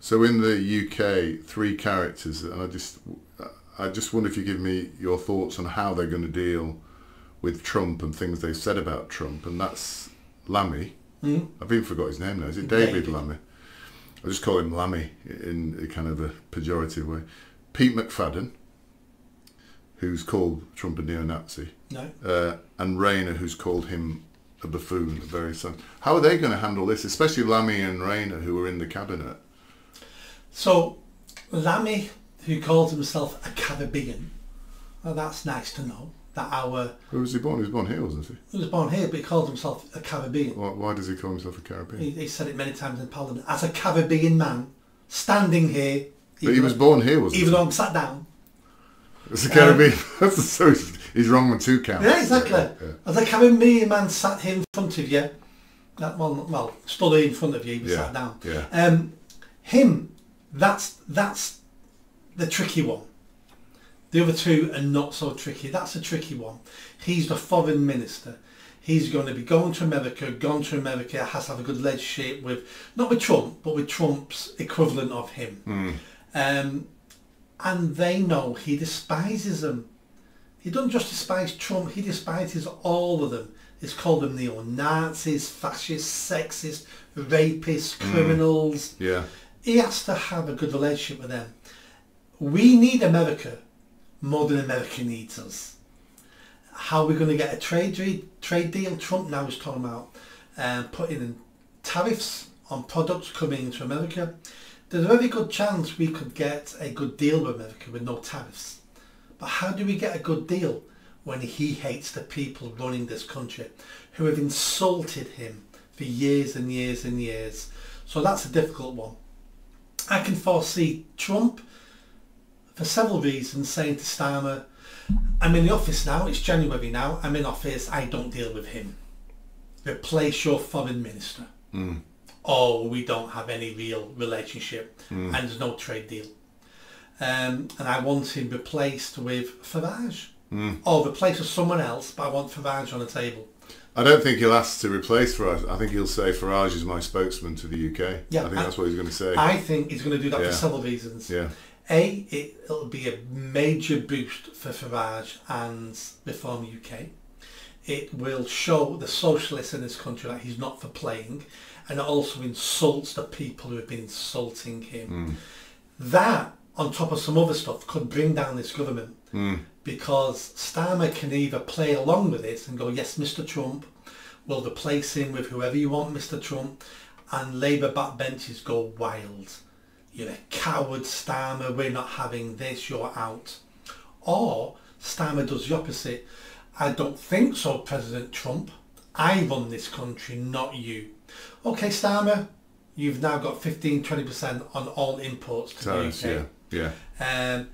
So in the UK, 3 characters, and I just wonder if you give me your thoughts on how they're going to deal with Trump and things they've said about Trump, and that's Lammy. I've even forgot his name now. Is it David Lammy? I just call him Lammy in a kind of a pejorative way. Pete McFadden, who's called Trump a neo-Nazi. No. And Rayner, who's called him a buffoon. How are they going to handle this, especially Lammy and Rayner, who are in the cabinet? So, Lammy, who calls himself a Caribbean, well, that's nice to know. That Where was he born? He was born here, wasn't he? He was born here, but he calls himself a Caribbean. Why does he call himself a Caribbean? He said it many times in Parliament. As a Caribbean man, standing here... But he was born here, wasn't he? Even though I'm sat down. It's a Caribbean. So he's wrong on 2 counts. Yeah, exactly. Yeah. As a Caribbean man sat here in front of you, well, stood here in front of you, he was sat down. Yeah. Him, that's the tricky one. The other 2 are not so tricky. That's a tricky one. He's the foreign minister. He's going to be gone to America, has to have a good relationship with, not with Trump, but with Trump's equivalent of him. And they know he despises them. He doesn't just despise Trump, he despises all of them. He's called them neo-Nazis, fascists, sexist, rapists, criminals. Yeah. He has to have a good relationship with them. We need America more than America needs us. How are we going to get a trade deal? Trump now is talking about putting in tariffs on products coming into America. There's a very good chance we could get a good deal with America with no tariffs. But how do we get a good deal when he hates the people running this country who have insulted him for years and years and years? So that's a difficult one. I can foresee Trump, for several reasons, saying to Starmer, I'm in the office now, it's January now, I'm in office, I don't deal with him. Replace your foreign minister. Or we don't have any real relationship and there's no trade deal. And I want him replaced with Farage. Or replaced with someone else, but I want Farage on the table. I don't think he'll ask to replace Farage. I think he'll say Farage is my spokesman to the UK. Yeah, I think that's what he's going to say. I think he's going to do that for several reasons. Yeah. It'll be a major boost for Farage and Reform UK. It will show the socialists in this country that he's not for playing, and it also insults the people who have been insulting him. That, on top of some other stuff, could bring down this government. Because Starmer can either play along with this and go, yes, Mr. Trump, we'll replace him with whoever you want, Mr. Trump, and Labour backbenches go wild. You're a coward, Starmer, we're not having this, you're out. Or Starmer does the opposite. I don't think so, President Trump. I run this country, not you. Okay, Starmer, you've now got 15-20% on all imports to the UK. Yeah.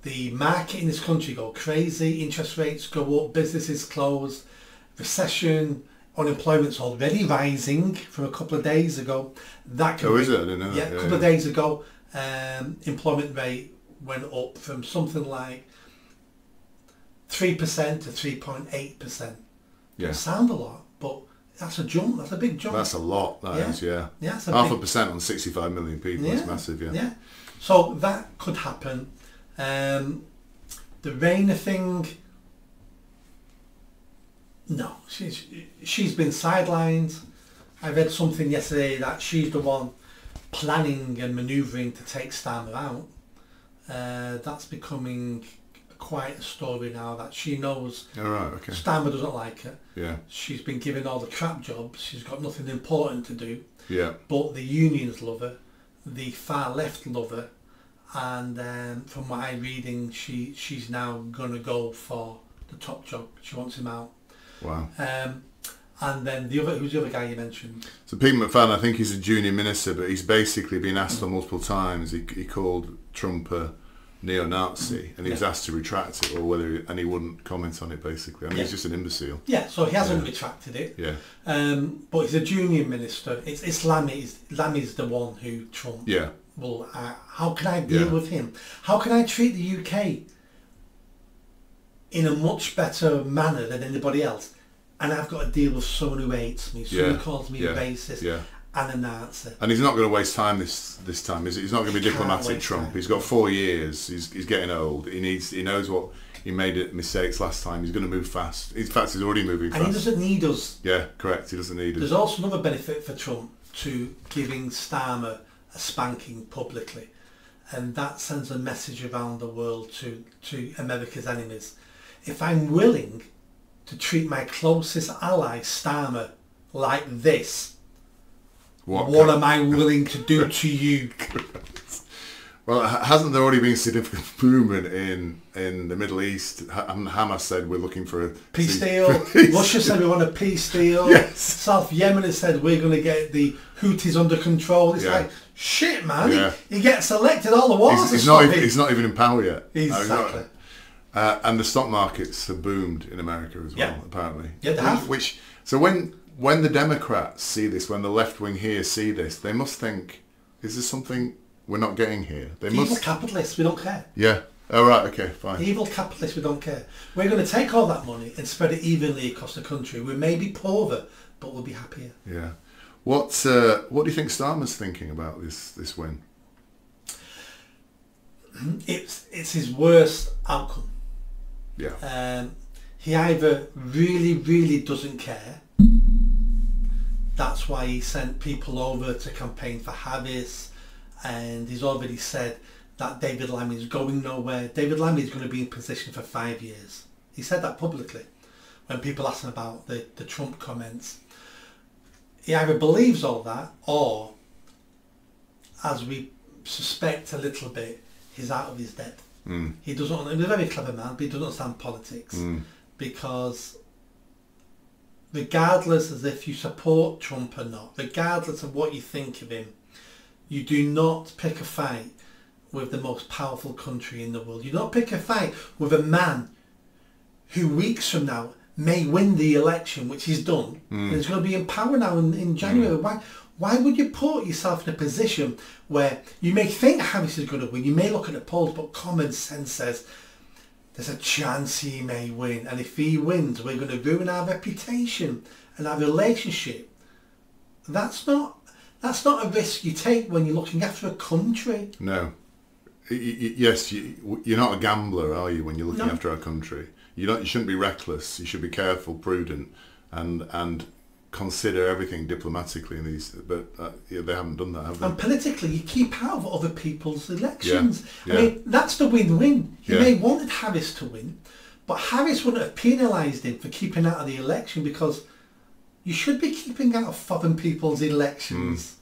The market in this country go crazy, interest rates go up, businesses close, recession, unemployment's already rising from a couple of days ago. That can is it? I didn't know that. Yeah, a couple of days ago, employment rate went up from something like 3% to 3.8%. Yeah. It sounds a lot, but that's a jump. That's a big jump. That's a lot. That is, yeah. Yeah, it's half a percent on 65 million people. It's massive. Yeah. Yeah. So that could happen. The Rayner thing, no, she's been sidelined. I read something yesterday that she's the one planning and manoeuvring to take Starmer out. That's becoming quite a story now, that she knows Starmer doesn't like her. Yeah. She's been given all the crap jobs. She's got nothing important to do. Yeah. But the unions love her, the far left love her, and from what I'm reading, she's now going to go for the top job. She wants him out. Wow. And then who's the other guy you mentioned? So Pete McFadden, I think he's a junior minister, but he's basically been asked on multiple times. He called Trump a neo-Nazi, and he was asked to retract it, and he wouldn't comment on it. Basically, I mean, he's just an imbecile. Yeah, so he hasn't retracted it. Yeah. But he's a junior minister. It's Lammy. Lammy's the one who Trump. Yeah. Well, how can I deal with him? How can I treat the UK in a much better manner than anybody else? And I've got to deal with someone who hates me, someone who calls me a racist. Yeah. and announce it. And he's not going to waste time this time, is it? He's not going to be diplomatic Trump. He's got 4 years. He's getting old. He knows what he made mistakes last time. He's going to move fast. In fact, he's already moving fast. And he doesn't need us. Yeah, correct. He doesn't need us. There's also another benefit for Trump to giving Starmer a spanking publicly, and that sends a message around the world to America's enemies. If I'm willing to treat my closest ally, Starmer, like this, what am I willing to do to you? Well, hasn't there already been significant movement in the Middle East? Hamas said we're looking for a peace deal. Russia said we want a peace deal. Yes. South Yemen has said we're going to get the Houthis under control. It's like, shit, man. Yeah. He gets elected, all the wars he's not even in power yet. Exactly. And the stock markets have boomed in America as well, apparently. Yeah, they have. So when the Democrats see this, when the left wing here see this, they must think, is there something we're not getting here? Evil capitalists, we don't care. Yeah. Oh, right, okay, fine. Evil capitalists, we don't care. We're going to take all that money and spread it evenly across the country. We may be poorer, but we'll be happier. Yeah. What do you think Starmer's thinking about this win? It's his worst outcome. Yeah. He either really, really doesn't care. That's why he sent people over to campaign for Harris, and he's already said that David Lammy is going nowhere. David Lammy is going to be in position for 5 years. He said that publicly when people asked him about the Trump comments. He either believes all that, or, as we suspect a little bit, he's out of his depth. He doesn't. He's a very clever man, but he doesn't understand politics, because regardless as if you support Trump or not, regardless of what you think of him, you do not pick a fight with the most powerful country in the world. You don't pick a fight with a man who weeks from now may win the election, which he's done, and he's going to be in power now in January. Why would you put yourself in a position where you may think Harris is going to win, you may look at the polls, but common sense says there's a chance he may win, and if he wins, we're going to ruin our reputation and our relationship. That's not a risk you take when you're looking after a country. No. Yes, you're not a gambler, are you, when you're looking after our country? You shouldn't be reckless. You should be careful, prudent, and consider everything diplomatically in these. But they haven't done that, have they? And politically, you keep out of other people's elections. Yeah. I mean, that's the win-win. You may wanted Harris to win, but Harris wouldn't have penalised him for keeping out of the election, because you should be keeping out of foreign people's elections.